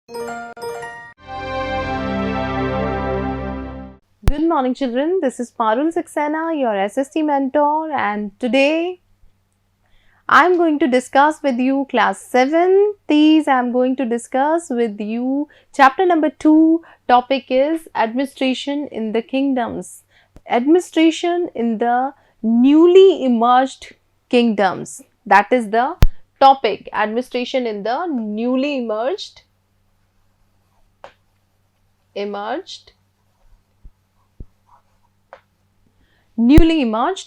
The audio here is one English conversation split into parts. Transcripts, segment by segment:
Good morning children, this is Parul Saxena, your SST mentor, and today I am going to discuss with you class 7. These I am going to discuss with you chapter number 2. Topic is administration in the kingdoms. Administration in the newly emerged kingdoms. That is the topic, administration in the newly emerged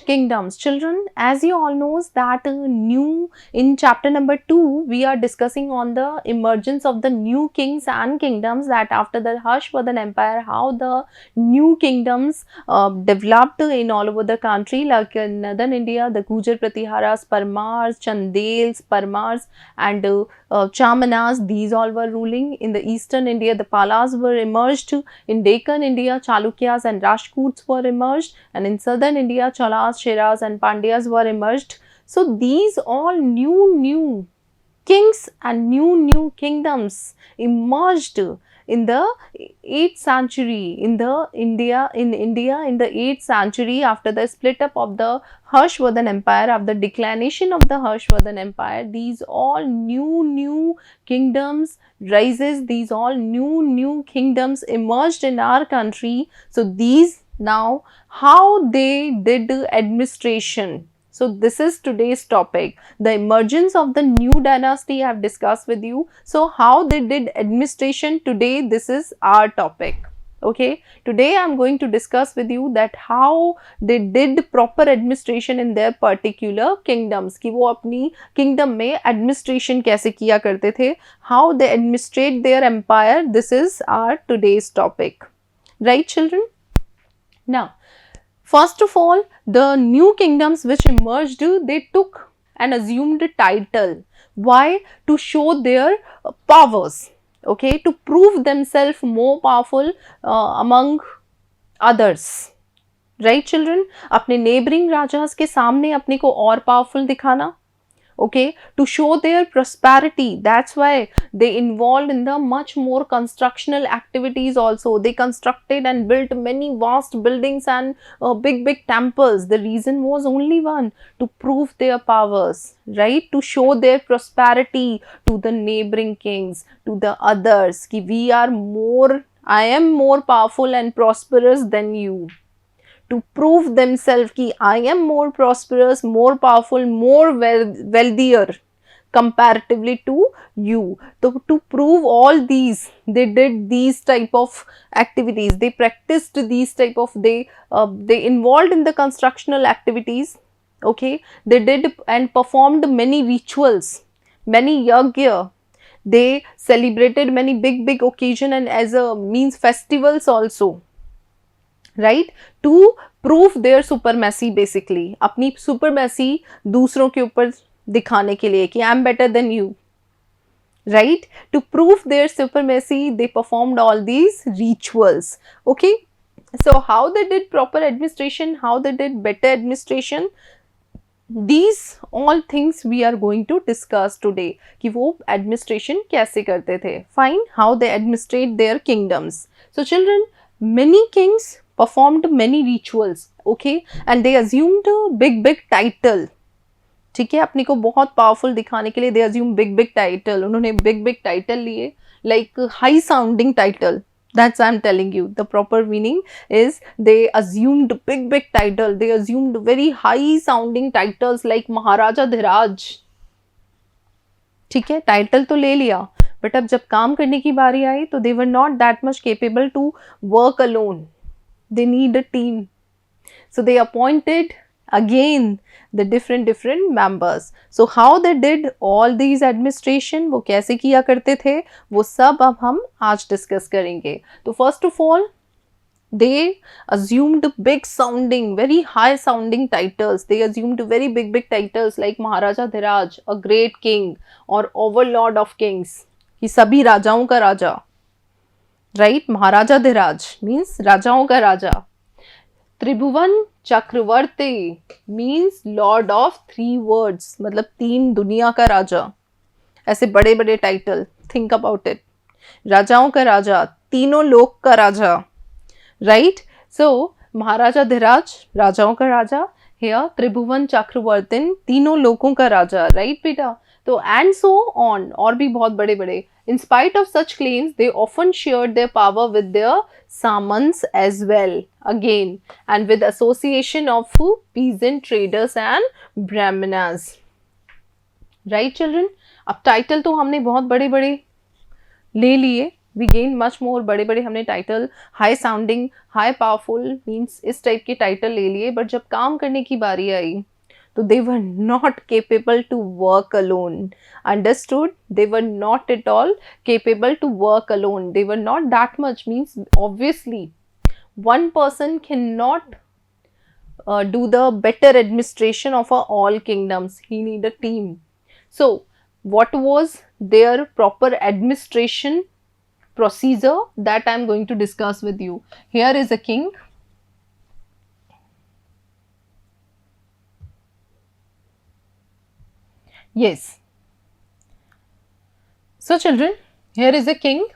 kingdoms. Children, as you all knows that new in chapter number 2 we are discussing on the emergence of the new kings and kingdoms, that after the Harshvardhan empire how the new kingdoms developed in all over the country, like in northern India the Gujar Pratiharas, Parmars, Chandels, Parmars and Chamanas, these all were ruling. In the eastern India the Palas were emerged. In Deccan India Chalukyas and Rajputs were emerged, and in southern India Cholas, Sheras and Pandyas were emerged. So these all new kings and new kingdoms emerged in the 8th century in India in the 8th century, after the split up of the Harshvardhan empire, after the declination of the Harshvardhan empire. These all new kingdoms rises, these all new kingdoms emerged in our country. So these now how they did administration. So this is today's topic, the emergence of the new dynasty I have discussed with you. So how they did administration today, this is our topic. Okay, today I am going to discuss with you that how they did proper administration in their particular kingdoms, कि वो अपनी kingdom में administration कैसे किया करते थे, how they administrate their empire. This is our today's topic, right children? Now, first of all, the new kingdoms which emerged, they took and assumed a title. Why? To show their powers, okay, to prove themselves more powerful among others. Right children? अपने neighboring rajas के सामने अपने को और powerful दिखाना. Okay, to show their prosperity. That's why they involved in the much more constructional activities also. They constructed and built many vast buildings and big temples. The reason was only one, to prove their powers, right? To show their prosperity to the neighboring kings, to the others, ki I am more powerful and prosperous than you. To prove themselves कि I am more prosperous, more powerful, more wealthier comparatively to you. So to prove all these, they did these type of activities. They practiced these type of, they involved in the constructional activities. Okay, they did and performed many rituals, many yagya. They celebrated many big occasion and as a means festivals also. Right, to prove their supremacy, basically अपनी supremacy दूसरों के ऊपर दिखाने के लिए कि I am better than you, right. To prove their supremacy they performed all these rituals. Okay, so how they did proper administration, how they did better administration, these all things we are going to discuss today कि वो administration कैसे करते थे. Fine, how they administrate their kingdoms. So children, many kings performed many rituals, okay, and they assumed a big title. ठीक है, अपने को बहुत पावरफुल दिखाने के लिए they assume big title. उन्होंने big title लिए, like high sounding title. That's I'm telling you. The proper meaning is they assumed big title. They assumed very high sounding titles like Maharaja Dhiraj. ठीक है, title तो ले लिया, but अब जब काम करने की बारी आई तो they were not that much capable to work alone. They need a team. So they appointed again the different members. So how they did all these administration, वो कैसे किया करते थे, वो सब अब हम आज डिस्कस करेंगे. तो first of all they assumed big sounding, very high sounding titles. They assumed very big titles like Maharaja Dhiraj, a great king, or overlord of kings, कि सभी राजाओं का राजा, right? Maharaja Dhiraj means राजाओं का राजा. त्रिभुवन चक्रवर्ती means lord of three worlds, मतलब तीन दुनिया का राजा. ऐसे बड़े टाइटल, think about it. राजाओं का राजा, तीनों लोक का राजा, राइट. सो महाराजा धीराज राजाओं का राजा, हियर त्रिभुवन चक्रवर्तीन तीनों लोकों का राजा, राइट बेटा. तो एंड सो ऑन, और भी बहुत बड़े बड़े. In spite of such claims, they often shared their power with their samans as well, again, and with association of peasant traders and brahmanas. Right, children? अब टाइटल तो हमने बहुत बड़े बड़े ले लिए. We gain much more, बड़े बड़े हमने title, high sounding, high powerful means इस टाइप के टाइटल ले लिए. बट जब काम करने की बारी आई तो they were not capable to work alone. Understood? They were not at all capable to work alone. They were not that much, means obviously one person cannot do the better administration of all kingdoms. He need a team. So what was their proper administration procedure, that I am going to discuss with you. Here is a king. Yes. So children, here is a king.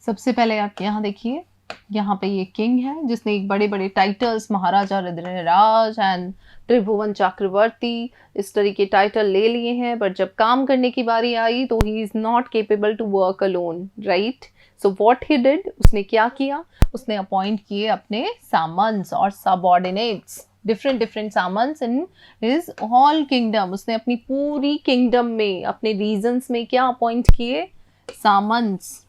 सबसे पहले आप यहाँ देखिए, यहाँ पे ये king है जिसने एक बड़े बड़े टाइटल्स, महाराजा रुद्रराज एंड त्रिभुवन चक्रवर्ती, इस तरह के टाइटल ले लिए हैं. बट जब काम करने की बारी आई तो he is not capable to work alone, right. So what he did, उसने क्या किया, उसने अपॉइंट किए अपने सामंस और subordinates, different different samants in his all kingdom. उसने अपनी पूरी किंगडम में, अपने रीजन्स में क्या अपॉइंट किए, सामंस.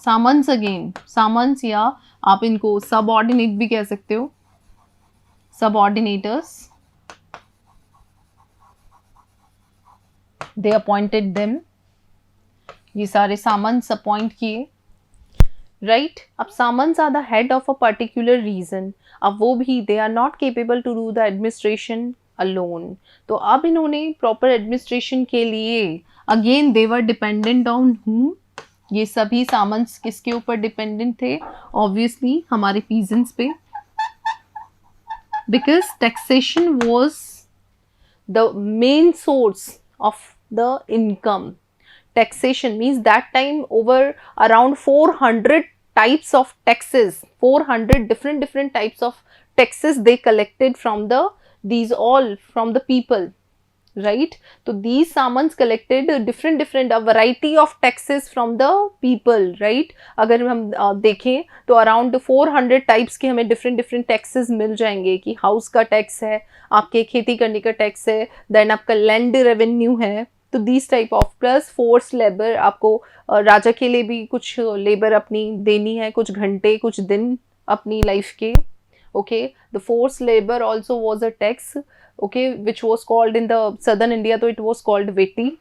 सामंस अगेन, सामंस या आप इनको सबऑर्डिनेट भी कह सकते हो, सबऑर्डिनेटर्स. दे अपॉइंटेड देम, ये सारे सामंस अपॉइंट किए, राइट. अब samants are the head of a particular region. अब वो भी they are not capable to do the administration alone. तो अब इन्होंने प्रॉपर एडमिनिस्ट्रेशन के लिए again they were dependent on whom. ये सभी सामंस किसके ऊपर डिपेंडेंट थे, ऑब्वियसली हमारे पीजेंट्स पे, because taxation was the main source of the income. Taxation means that time over around 400 types of taxes, 400 different types of taxes they collected from these all from the people, right. So these samans collected different a variety of taxes from the people, right. अगर हम देखें तो around 400 types के हमें different taxes मिल जाएंगे कि house का tax है, आपके खेती करने का टैक्स है, देन आपका लैंड रेवेन्यू है. तो this type of plus force labour, आपको राजा के लिए भी कुछ लेबर अपनी देनी है, कुछ घंटे कुछ दिन अपनी लाइफ के. Okay, the force labour also was a tax, okay, which was called in the southern India, तो it was called vetti,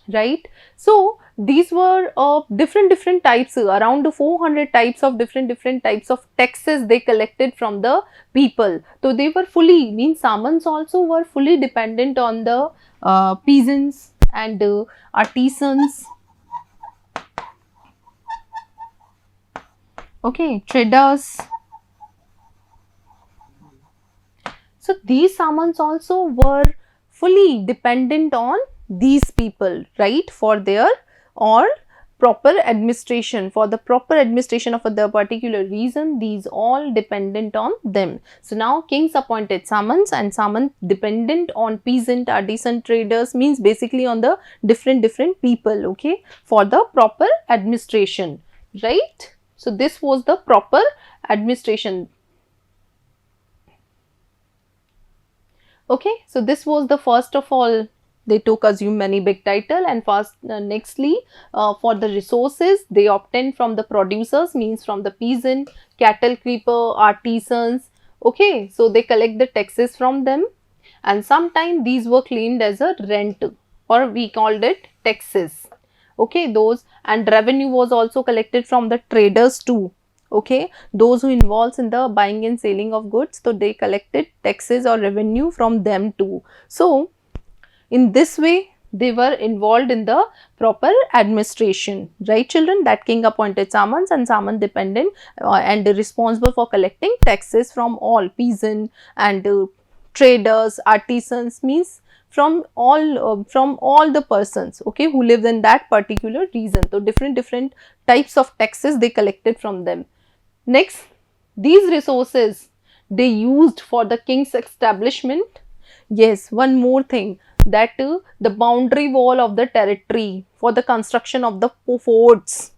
right. So these were different types, around 400 types of different types of taxes they collected from the people. So they were fully, means samans also were fully dependent on the peasants and artisans, okay, traders. So these samans also were fully dependent on these people, right, for their or proper administration, for the proper administration of the particular reason, these all dependent on them. So now kings appointed samans, and saman dependent on peasant, artisan, traders, means basically on the different people, okay, for the proper administration, right. So this was the proper administration. Okay, so this was the first of all, they took assume many big title, and first nextly for the resources they obtained from the producers, means from the peasant, cattle keeper, artisans. Okay, so they collect the taxes from them, and sometimes these were claimed as a rent, or we called it taxes. Okay, those, and revenue was also collected from the traders too. Okay, those who involves in the buying and selling of goods, so they collected taxes or revenue from them too. So in this way they were involved in the proper administration, right children? That king appointed samans, and saman dependent and responsible for collecting taxes from all peasant and traders, artisans, means from all the persons, okay, who live in that particular region. So different types of taxes they collected from them. Next, these resources they used for the king's establishment. Yes, one more thing, that the boundary wall of the territory for the construction of the forts,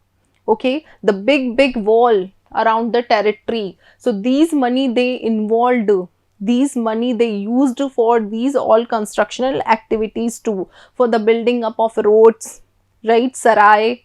okay, the big wall around the territory. So these money they involved, these money they used for these all constructional activities too, for the building up of roads, right, sarai,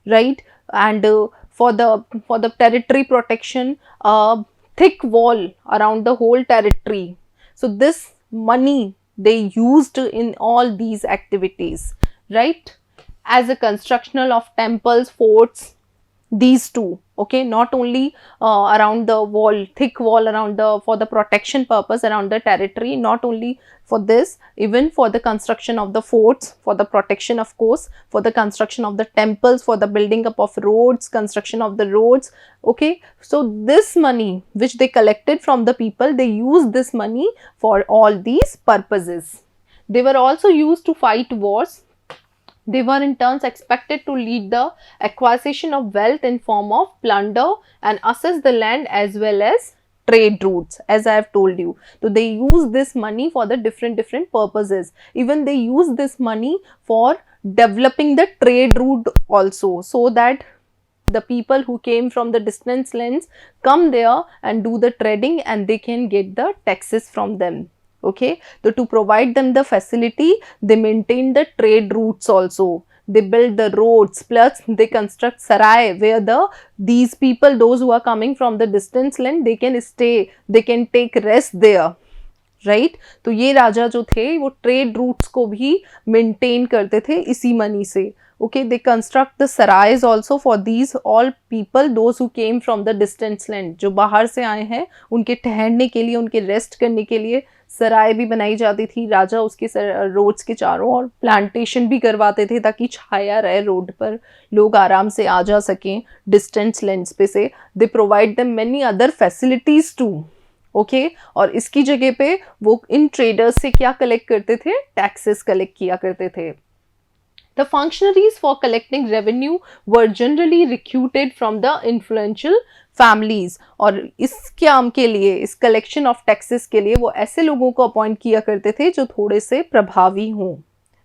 right, and for the territory protection, a thick wall around the whole territory. So this money they used in all these activities, right, as a constructional of temples, forts, these two, okay, not only around the wall, thick wall around the, for the protection purpose around the territory, not only for this, even for the construction of the forts, for the protection of course, for the construction of the temples, for the building up of roads, construction of the roads, okay. So this money which they collected from the people, they used this money for all these purposes. They were also used to fight wars. They were in turns expected to lead the acquisition of wealth in form of plunder and assess the land as well as trade routes, as I have told you. So they use this money for the different purposes. Even they use this money for developing the trade route also, so that the people who came from the distant lands come there and do the trading, and they can get the taxes from them. Okay, so to provide them the facility, they maintain the trade routes also. They build the roads, plus they construct sarai, where these people, those who are coming from the distant land, they can stay, they can take rest there, right तो ये राजा जो थे वो trade routes को भी maintain करते थे इसी मनी से. Okay, they construct the sarais also for these all people, those who came from the distant land. जो बाहर से आए हैं उनके ठहरने के लिए, उनके रेस्ट करने के लिए सराय भी बनाई जाती थी. राजा उसके रोड्स के चारों और प्लांटेशन भी करवाते थे ताकि छाया रहे रोड पर, लोग आराम से आ जा सकें डिस्टेंस लैंड्स पे से. They provide them many other facilities too. Okay, और इसकी जगह पे वो इन ट्रेडर्स से क्या कलेक्ट करते थे? टैक्सेस कलेक्ट किया करते थे. The functionaries for collecting revenue were generally recruited from the influential families. और इस काम के लिए, इस कलेक्शन ऑफ टैक्सेस के लिए वो ऐसे लोगों को अपॉइंट किया करते थे जो थोड़े से प्रभावी हों,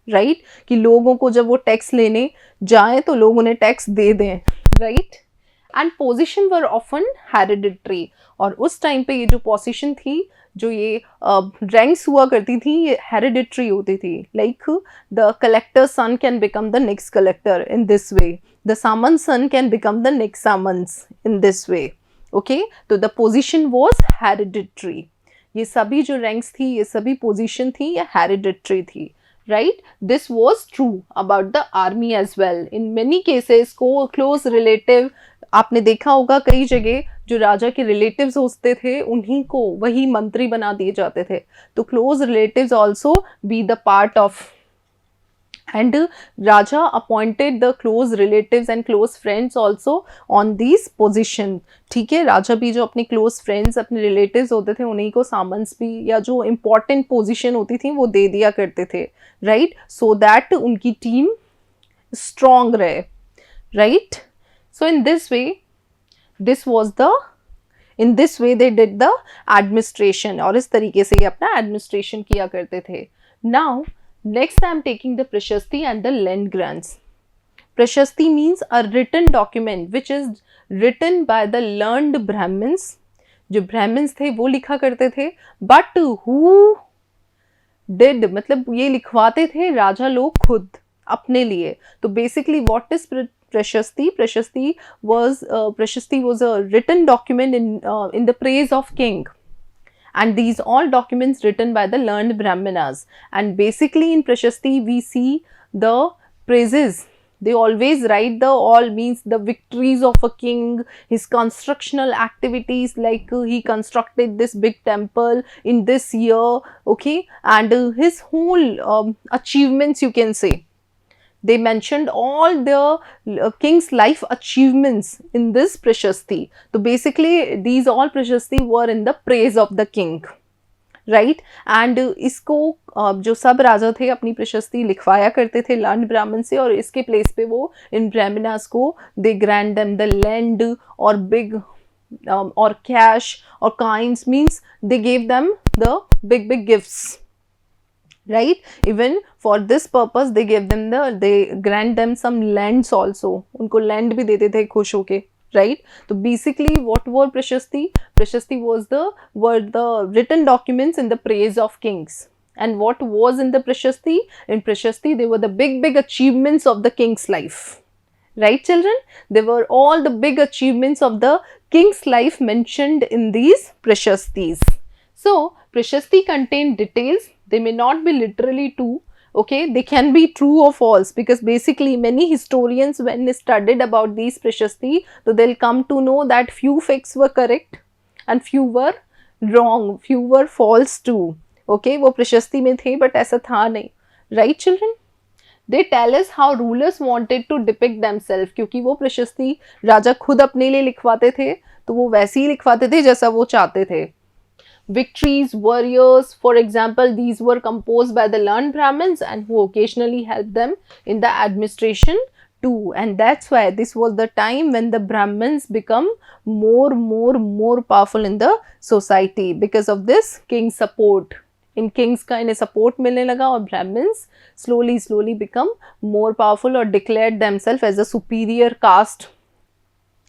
राइट, कि लोगों को जब वो टैक्स लेने जाएं तो लोग उन्हें टैक्स दे दें, right. And position were often hereditary. और उस टाइम पे ये जो पोजीशन थी, जो ये रैंक्स हुआ करती थी, ये हेरिडिटरी होती थी. Like the collector son can become the next collector in this way, the samant son can become the next samants in this way. Okay, तो द पोजीशन वाज हेरिडिटरी. ये सभी जो रैंक्स थी, ये सभी पोजीशन थी, ये हेरिडिटरी थी, right. This was true about the army as well. In many cases को क्लोज रिलेटिव, आपने देखा होगा कई जगह जो राजा के रिलेटिव्स होते थे उन्हीं को वही मंत्री बना दिए जाते थे. तो close relatives also be the part of, and Raja appointed the close relatives and close friends also on this position. ठीक है, राजा भी जो अपने क्लोज फ्रेंड्स, अपने रिलेटिव्स होते थे उन्हीं को सामंस भी, या जो इम्पोर्टेंट पोजीशन होती थी वो दे दिया करते थे, राइट, सो दैट उनकी टीम स्ट्रॉन्ग रहे, right. So in this way they did the administration, और इस तरीके से ये अपना administration किया करते थे. Now next I am taking the prashasti and the land grants. Prashasti means a written document which is written by the learned Brahmins. जो Brahmins थे वो लिखा करते थे, but who did, मतलब ये लिखवाते थे राजा लोग खुद अपने लिए. तो basically what is Prashasti? Prashasti was a written document in the praise of king, and these all documents written by the learned Brahmanas. And basically in Prashasti we see the praises They always write the all means the victories of a king, his constructional activities, like he constructed this big temple in this year, okay, and his whole achievements, you can say. They mentioned all the king's life achievements in this prashasti. So basically these all prashasti were in the praise of the king, right and इसको जो सब राजा थे अपनी प्रशस्ति लिखवाया करते थे learn ब्राह्मण से, और इसके प्लेस पे वो इन ब्राह्मणास को दे ग्रांड देम द लैंड और बिग और कैश और coins, means they gave them the big big gifts, right? Even for this purpose they gave them they grant them some lands also, उनको land भी देते थे खुश होके, right? So basically what were prashasti? Prashasti were the written documents in the praise of kings. And what was in the prashasti? In prashasti they were the big achievements of the king's life, right children? They were all the big achievements of the king's life mentioned in these prashastis. So prashasti contain details. They may not be literally true, okay, they can be true or false, because basically many historians when they studied about these prashasti, so they'll come to know that few facts were correct and few were wrong, few were false too, okay, वो prashasti में थे but ऐसा था नहीं, right children? They tell us how rulers wanted to depict themselves, क्योंकि वो प्रशस्ति राजा खुद अपने लिए लिखवाते थे, तो वो वैसे ही लिखवाते थे जैसा वो चाहते थे. Victories, warriors, for example, these were composed by the learned Brahmins and who occasionally helped them in the administration too. And that's why this was the time when the Brahmins become more powerful in the society because of this king's support. In kings का इन्हें support मिलने लगा और Brahmins slowly become more powerful or declared themselves as a superior caste,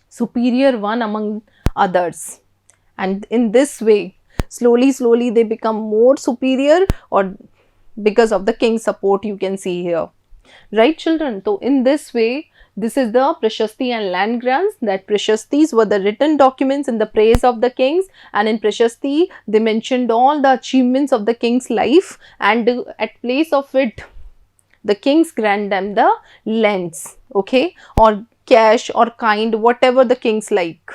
superior one among others. And in this way, slowly they become more superior, or because of the king's support, you can see here, right children? So in this way, this is the prashasti and land grants. That prashastis were the written documents in the praise of the kings, and in prashasti they mentioned all the achievements of the king's life, and at place of it the kings grant them the lands, okay, or cash or kind, whatever the kings like,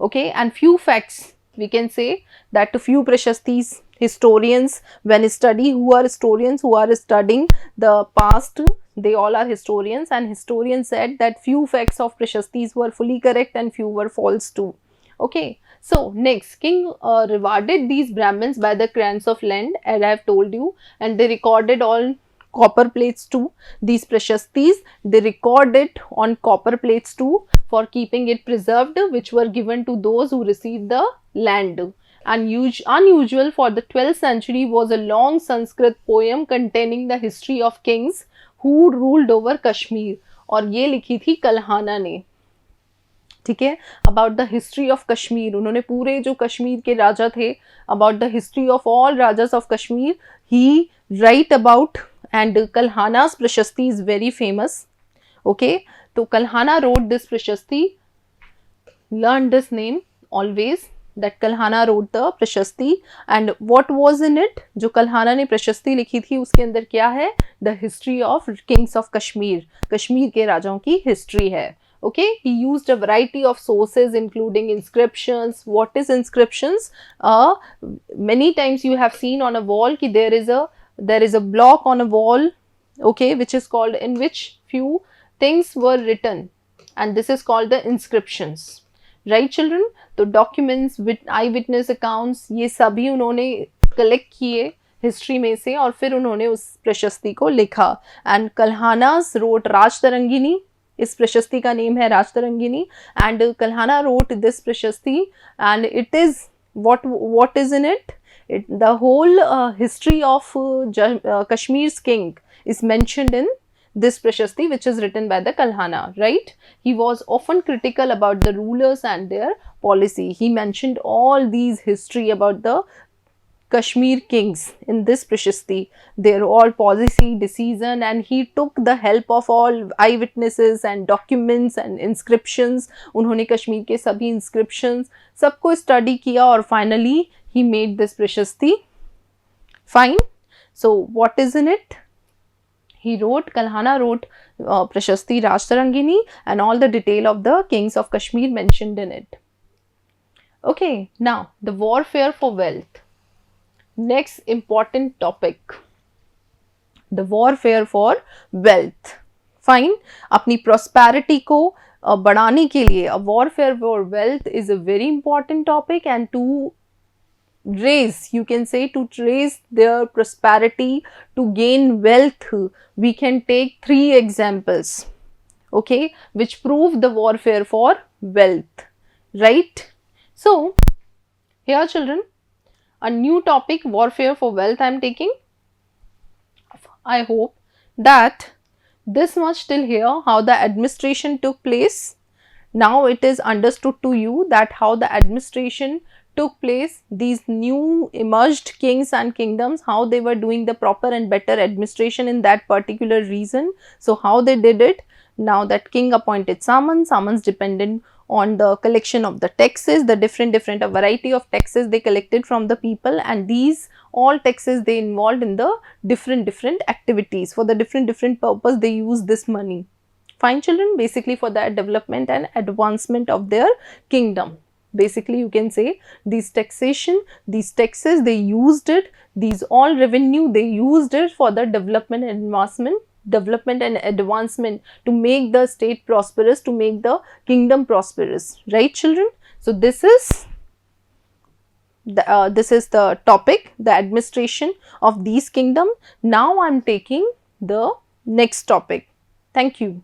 okay. And few facts we can say that to few prashastis, historians when study, who are historians who are studying the past, they all are historians, and historians said that few facts of prashastis were fully correct and few were false too, okay. So next, king rewarded these Brahmins by the grants of land, as I have told you, and they recorded all copper plates too. These prashastis, they record it on copper plates too for keeping it preserved, which were given to those who received the land. And unusual for the 12th century was a long Sanskrit poem containing the history of kings who ruled over Kashmir, और ये लिखी थी कल्हाना ने, ठीक है, about the history of Kashmir. उन्होंने पूरे जो कश्मीर के राजा थे, about the history of all rajas of Kashmir, he right about, and Kalhana's prashasti is very famous, okay. So Kalhana wrote this prashasti, learn this name always, that Kalhana wrote the prashasti. And what was in it? जो Kalhana ने प्रशस्ति लिखी थी उसके अंदर क्या है? The history of kings of Kashmir, Kashmir के राजाओं की history है, okay. He used a variety of sources including inscriptions. What is inscriptions? Many times you have seen on a wall कि there is a block on a wall, okay, which is called, in which few things were written, and this is called the inscriptions, right children? तो documents with eyewitness accounts, ये सभी उन्होंने collect किए history में से और फिर उन्होंने उस प्रशस्ति को लिखा. एंड कल्हानास रोट राजतरंगिनी, इस प्रशस्ति का नेम है Rajatarangini, and Kalhana wrote this prashasti, and it is what is in it? The whole history of Kashmir's king is mentioned in this prashasti, which is written by the Kalhana, right? He was often critical about the rulers and their policy. He mentioned all these history about the Kashmir kings in this prashasti, their all policy, decision, and he took the help of all eyewitnesses and documents and inscriptions. उन्होंने कश्मीर के सभी inscriptions सबको study किया और finally he made this prashasti. Fine. So what is in it? He wrote, Kalhana wrote Prashasti Rajtarangini and all the detail of the kings of Kashmir mentioned in it. Okay, now the warfare for wealth. Next important topic, the warfare for wealth. Fine, अपनी prosperity को बढ़ाने के लिए a warfare for wealth is a very important topic, and to raise, you can say, to raise their prosperity, to gain wealth, we can take 3 examples, okay, which prove the warfare for wealth, right? So here children, a new topic, warfare for wealth, I am taking. I hope that this much till here, how the administration took place. Now it is understood to you that how the administration took place, these new emerged kings and kingdoms, how they were doing the proper and better administration in that particular region. So how they did it. Now that king appointed Samans depended on the collection of the taxes, the different a variety of taxes they collected from the people, and these all taxes they involved in the different activities. For the different purpose they use this money. Fine children, basically for the development and advancement of their kingdom. Basically you can say these taxation, these taxes they used it, these all revenue they used it for the development and advancement, to make the state prosperous, to make the kingdom prosperous, right children? So this is the topic, the administration of these kingdom. Now I am taking the next topic. Thank you.